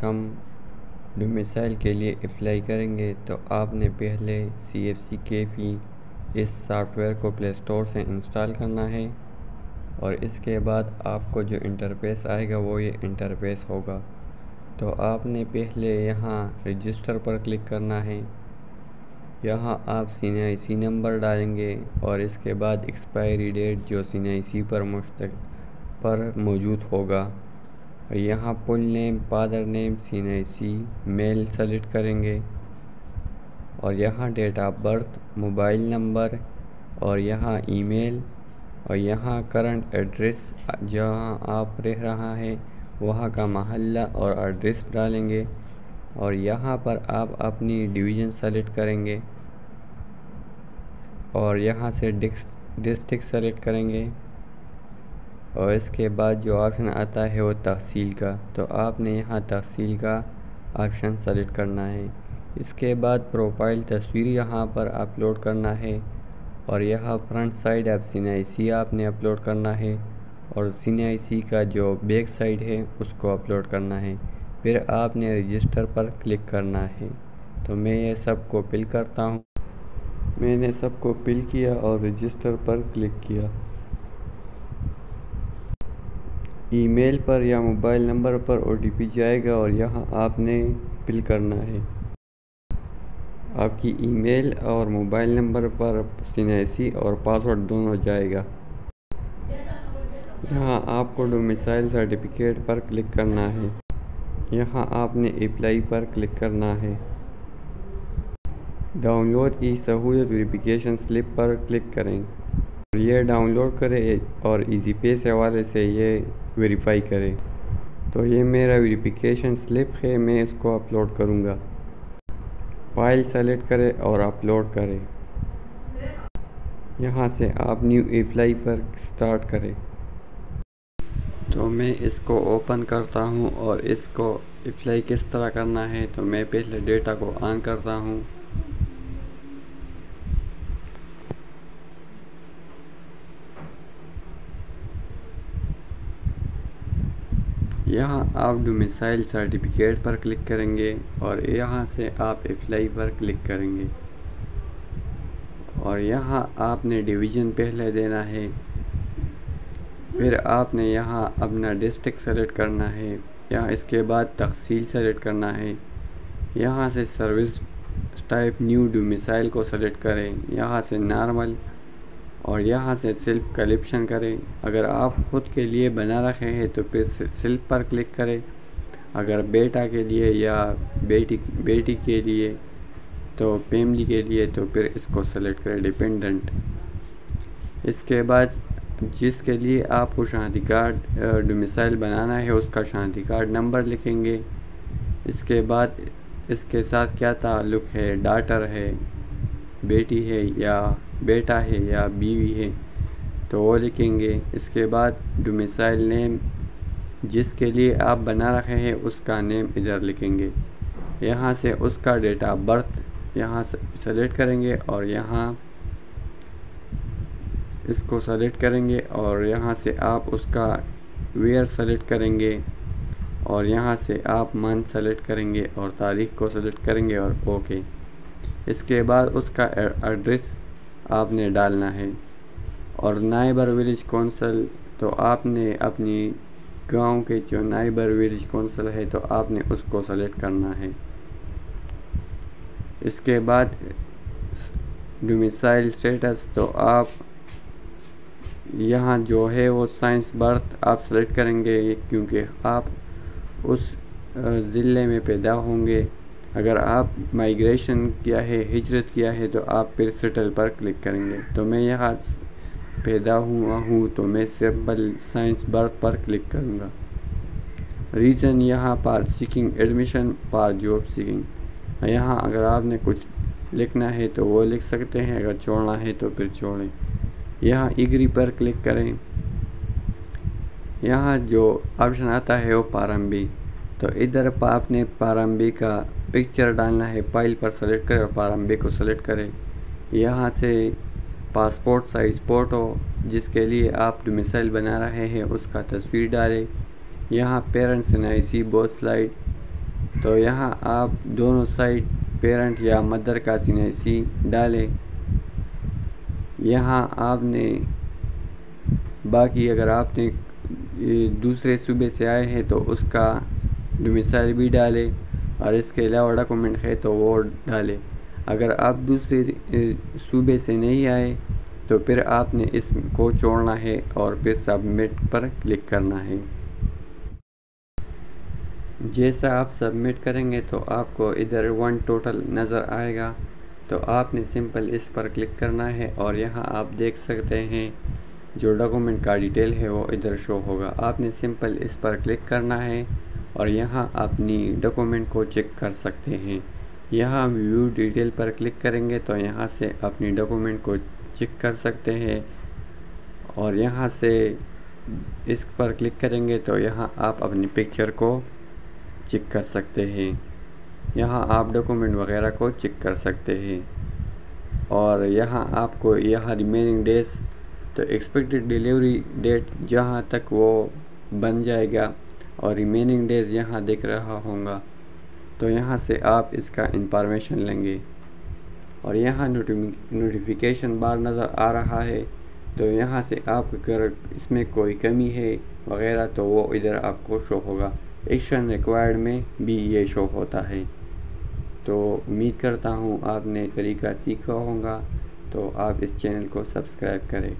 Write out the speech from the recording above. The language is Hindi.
हम डोमिसाइल के लिए अप्लाई करेंगे तो आपने पहले CFC कैफ़ी इस सॉफ्टवेयर को प्ले स्टोर से इंस्टॉल करना है और इसके बाद आपको जो इंटरफेस आएगा वो ये इंटरफेस होगा। तो आपने पहले यहाँ रजिस्टर पर क्लिक करना है। यहाँ आप CNIC नंबर डालेंगे और इसके बाद एक्सपायरी डेट जो CNIC पर मौजूद होगा। और यहाँ full name, father name, CNIC, male select करेंगे और यहाँ date of birth, mobile number और यहाँ ईमेल और यहाँ करंट एड्रेस जहाँ आप रह रहा है वहाँ का मोहल्ला और एड्रेस डालेंगे और यहाँ पर आप अपनी डिवीज़न सेलेक्ट करेंगे और यहाँ से डिस्ट्रिक्ट सेलेक्ट करेंगे और इसके बाद जो ऑप्शन आता है वो तहसील का, तो आपने यहाँ तहसील का ऑप्शन सेलेक्ट करना है। इसके बाद प्रोफाइल तस्वीर यहाँ पर अपलोड करना है और यहाँ फ्रंट साइड ऑफ CNIC आपने अपलोड करना है और CNIC का जो बैक साइड है उसको अपलोड करना है। फिर आपने रजिस्टर पर क्लिक करना है। तो मैं ये सबको फिल करता हूँ। मैंने सबको फिल किया और रजिस्टर पर क्लिक किया। ईमेल पर या मोबाइल नंबर पर OTP जाएगा और यहाँ आपने फिल करना है। आपकी ईमेल और मोबाइल नंबर पर CNIC और पासवर्ड दोनों जाएगा। यहाँ आपको डोमिसाइल सर्टिफिकेट पर क्लिक करना है। यहाँ आपने अप्लाई पर क्लिक करना है। डाउनलोड ई सहूलियत वेरिफिकेशन स्लिप पर क्लिक करें और ये डाउनलोड करें और इजी पे से हवाले से ये वेरीफाई करें। तो ये मेरा वेरिफिकेशन स्लिप है, मैं इसको अपलोड करूँगा। फाइल सेलेक्ट करें और अपलोड करें। यहाँ से आप न्यू अप्लाई पर स्टार्ट करें। तो मैं इसको ओपन करता हूँ और इसको अप्लाई किस तरह करना है तो मैं पहले डेटा को ऑन करता हूँ। यहाँ आप डोमिसाइल सर्टिफिकेट पर क्लिक करेंगे और यहाँ से आप अप्लाई पर क्लिक करेंगे और यहाँ आपने डिवीज़न पहले देना है। फिर आपने यहाँ अपना डिस्ट्रिक्ट सेलेक्ट करना है। यहाँ इसके बाद तहसील सेलेक्ट करना है। यहाँ से सर्विस टाइप न्यू डोमिसाइल को सेलेक्ट करें। यहाँ से नॉर्मल और यहाँ से सेल्फ कलेक्शन करें। अगर आप ख़ुद के लिए बना रखे हैं तो फिर सेल्फ पर क्लिक करें। अगर बेटा के लिए या बेटी के लिए तो फैमिली के लिए तो फिर इसको सेलेक्ट करें डिपेंडेंट। इसके बाद जिसके लिए आपको शनाख्ती कार्ड डोमिसाइल बनाना है उसका शनाख्ती कार्ड नंबर लिखेंगे। इसके बाद इसके साथ क्या ताल्लुक़ है, डॉटर है, बेटी है या बेटा है या बीवी है तो वो लिखेंगे। इसके बाद डोमिसाइल नेम जिसके लिए आप बना रहे हैं उसका नेम इधर लिखेंगे। यहाँ से उसका डेट ऑफ बर्थ यहाँ सेलेक्ट करेंगे और यहाँ इसको सेलेक्ट करेंगे और यहाँ से आप उसका ईयर सेलेक्ट करेंगे और यहाँ से आप मंथ सेलेक्ट करेंगे और तारीख को सेलेक्ट करेंगे और ओके। इसके बाद उसका एड्रेस आपने डालना है और नाइबर विलेज कौंसल तो आपने अपनी गांव के जो नाइबर विलेज कौंसल है तो आपने उसको सेलेक्ट करना है। इसके बाद डोमिसाइल स्टेटस तो आप यहाँ जो है वो साइंस बर्थ आप सेलेक्ट करेंगे क्योंकि आप उस ज़िले में पैदा होंगे। अगर आप माइग्रेशन किया है, हिजरत किया है तो आप फिर सेटल पर क्लिक करेंगे। तो मैं यहाँ पैदा हुआ हूँ तो मैं सिंपल साइंस बर्थ पर क्लिक करूँगा। रीज़न यहाँ पर सीकिंग एडमिशन पर जॉब सीकिंग। यहाँ अगर आपने कुछ लिखना है तो वो लिख सकते हैं, अगर छोड़ना है तो फिर छोड़ें। यहाँ एग्री पर क्लिक करें। यहाँ जो ऑप्शन आता है वो पारंबी, तो इधर आपने पारंबी का पिक्चर डालना है। फाइल पर सेलेक्ट करें और पारंबी को सेलेक्ट करें। यहाँ से पासपोर्ट साइज़ फ़ोटो जिसके लिए आप डोमिसाइल बना रहे हैं उसका तस्वीर डालें। यहाँ पेरेंट्स CNIC बोथ स्लाइड तो यहाँ आप दोनों साइड पेरेंट या मदर का CNC डालें। यहाँ आपने बाकी अगर आपने दूसरे सूबे से आए हैं तो उसका डोमिसाइल भी डालें, और इसके अलावा डॉक्यूमेंट है तो वो डालें। अगर आप दूसरे सूबे से नहीं आए तो फिर आपने इसको छोड़ना है और फिर सबमिट पर क्लिक करना है। जैसा आप सबमिट करेंगे तो आपको इधर 1 टोटल नज़र आएगा, तो आपने सिंपल इस पर क्लिक करना है और यहाँ आप देख सकते हैं जो डॉक्यूमेंट का डिटेल है वो इधर शो होगा। आपने सिंपल इस पर क्लिक करना है और यहाँ अपनी डॉक्यूमेंट को चेक कर सकते हैं। यहाँ व्यू डिटेल पर क्लिक करेंगे तो यहाँ से अपनी डॉक्यूमेंट को चेक कर सकते हैं, और यहाँ से इस पर क्लिक करेंगे तो यहाँ आप अपनी पिक्चर को चेक कर सकते हैं। यहाँ आप डॉक्यूमेंट वगैरह को चेक कर सकते हैं, और यहाँ आपको यहाँ रिमेनिंग डेज तो एक्सपेक्टेड डिलीवरी डेट जहाँ तक वो बन जाएगा और रिमेनिंग डेज यहाँ दिख रहा होगा, तो यहाँ से आप इसका इंफॉर्मेशन लेंगे। और यहाँ नोटिफिकेशन बार नज़र आ रहा है, तो यहाँ से आप अगर इसमें कोई कमी है वगैरह तो वो इधर आपको शो होगा। एक्शन रिक्वायर्ड में भी ये शो होता है। तो उम्मीद करता हूँ आपने तरीका सीखा होगा, तो आप इस चैनल को सब्सक्राइब करें।